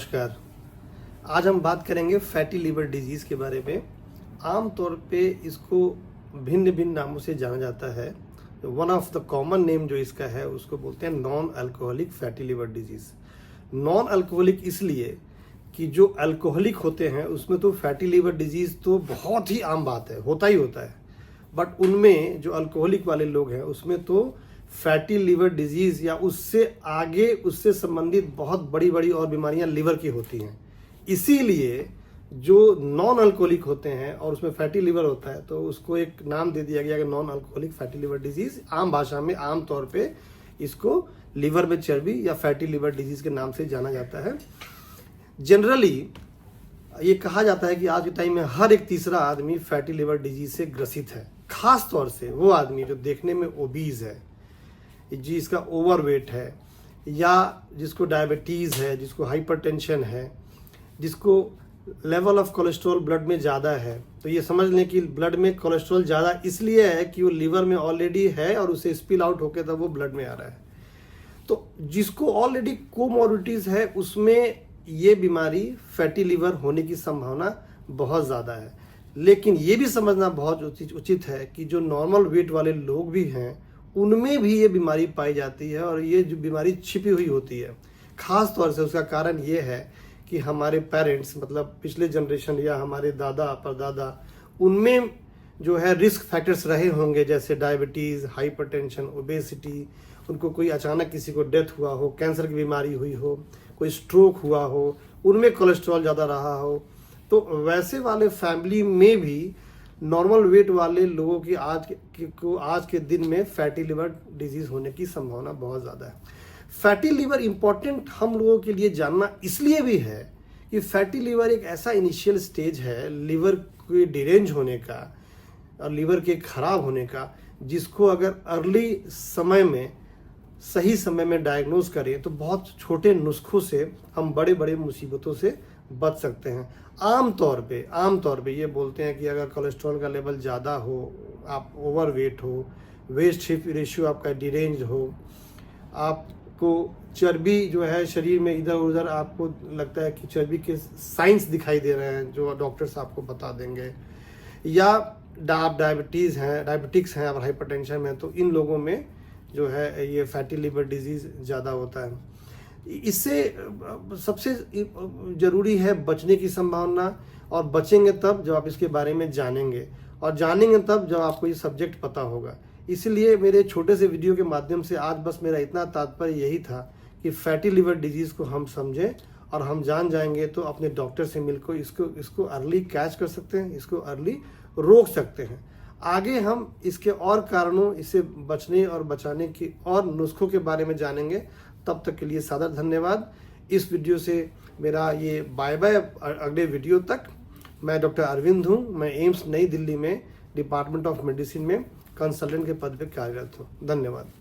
नमस्कार। आज हम बात करेंगे फैटी लिवर डिजीज़ के बारे में। आम तौर पे इसको भिन्न भिन्न नामों से जाना जाता है। One of the common name जो इसका है उसको बोलते हैं non alcoholic fatty liver disease. Non alcoholic इसलिए कि जो अल्कोहलिक होते हैं उसमें तो फैटी लिवर डिजीज़ तो बहुत ही आम बात है, होता ही होता है। बट उनमें जो अल्कोहलिक वाले लोग हैं उसमें तो फैटी लिवर डिजीज़ या उससे आगे उससे संबंधित बहुत बड़ी बड़ी और बीमारियां लिवर की होती हैं। इसीलिए जो नॉन अल्कोहलिक होते हैं और उसमें फैटी लिवर होता है तो उसको एक नाम दे दिया गया कि non alcoholic fatty liver disease. आम भाषा में आम तौर पे इसको लिवर में चर्बी या फैटी लिवर डिजीज़ के नाम से जाना जाता है। जनरली ये कहा जाता है कि आज के टाइम में हर एक तीसरा आदमी फैटी लिवर डिजीज़ से ग्रसित है। खास तौर से वो आदमी जो देखने में ओबीज है, जिसका ओवरवेट है, या जिसको डायबिटीज़ है, जिसको हाइपरटेंशन है, जिसको लेवल ऑफ कोलेस्ट्रॉल ब्लड में ज़्यादा है। तो ये समझ लें कि ब्लड में कोलेस्ट्रॉल ज़्यादा इसलिए है कि वो लिवर में ऑलरेडी है और उसे स्पिल आउट होकर तब वो ब्लड में आ रहा है। तो जिसको ऑलरेडी कोमॉर्बिडिटीज़ है उसमें ये बीमारी फैटी लिवर होने की संभावना बहुत ज़्यादा है। लेकिन ये भी समझना बहुत उचित है कि जो नॉर्मल वेट वाले लोग भी हैं उनमें भी ये बीमारी पाई जाती है और ये जो बीमारी छिपी हुई होती है। ख़ास तौर से उसका कारण ये है कि हमारे पेरेंट्स मतलब पिछले जनरेशन या हमारे दादा परदादा उनमें जो है रिस्क फैक्टर्स रहे होंगे, जैसे डायबिटीज़, हाइपरटेंशन, ओबेसिटी, उनको कोई अचानक किसी को डेथ हुआ हो, कैंसर की बीमारी हुई हो, कोई स्ट्रोक हुआ हो, उनमें कोलेस्ट्रॉल ज़्यादा रहा हो। तो वैसे वाले फैमिली में भी नॉर्मल वेट वाले लोगों की आज के दिन में फैटी लिवर डिजीज़ होने की संभावना बहुत ज़्यादा है। फैटी लिवर इम्पॉर्टेंट हम लोगों के लिए जानना इसलिए भी है कि फैटी लिवर एक ऐसा इनिशियल स्टेज है लिवर के डिरेंज होने का और लिवर के खराब होने का, जिसको अगर अर्ली समय में सही समय में डायग्नोज करें तो बहुत छोटे नुस्खों से हम बड़े बड़े मुसीबतों से बच सकते हैं। आम तौर पे ये बोलते हैं कि अगर कोलेस्ट्रॉल का लेवल ज़्यादा हो, आप ओवरवेट हो, वेस्ट हिप रेशियो आपका डिरेंज हो, आपको चर्बी जो है शरीर में इधर उधर आपको लगता है कि चर्बी के साइंस दिखाई दे रहे हैं जो डॉक्टर्स आपको बता देंगे, या आप डायबिटिक्स हैं और हाइपरटेंशन में, तो इन लोगों में जो है ये फैटी लिवर डिजीज़ ज़्यादा होता है। इससे सबसे ज़रूरी है बचने की संभावना, और बचेंगे तब जब आप इसके बारे में जानेंगे, और जानेंगे तब जब आपको ये सब्जेक्ट पता होगा। इसलिए मेरे छोटे से वीडियो के माध्यम से आज बस मेरा इतना तात्पर्य यही था कि फैटी लिवर डिजीज़ को हम समझें और हम जान जाएंगे तो अपने डॉक्टर से मिलकर इसको अर्ली कैच कर सकते हैं, इसको अर्ली रोक सकते हैं। आगे हम इसके और कारणों, इससे बचने और बचाने की और नुस्खों के बारे में जानेंगे। तब तक के लिए सादर धन्यवाद। इस वीडियो से मेरा ये बाय बाय। अगले वीडियो तक। मैं डॉक्टर अरविंद हूँ। मैं एम्स नई दिल्ली में डिपार्टमेंट ऑफ मेडिसिन में कंसल्टेंट के पद पर कार्यरत हूँ। धन्यवाद।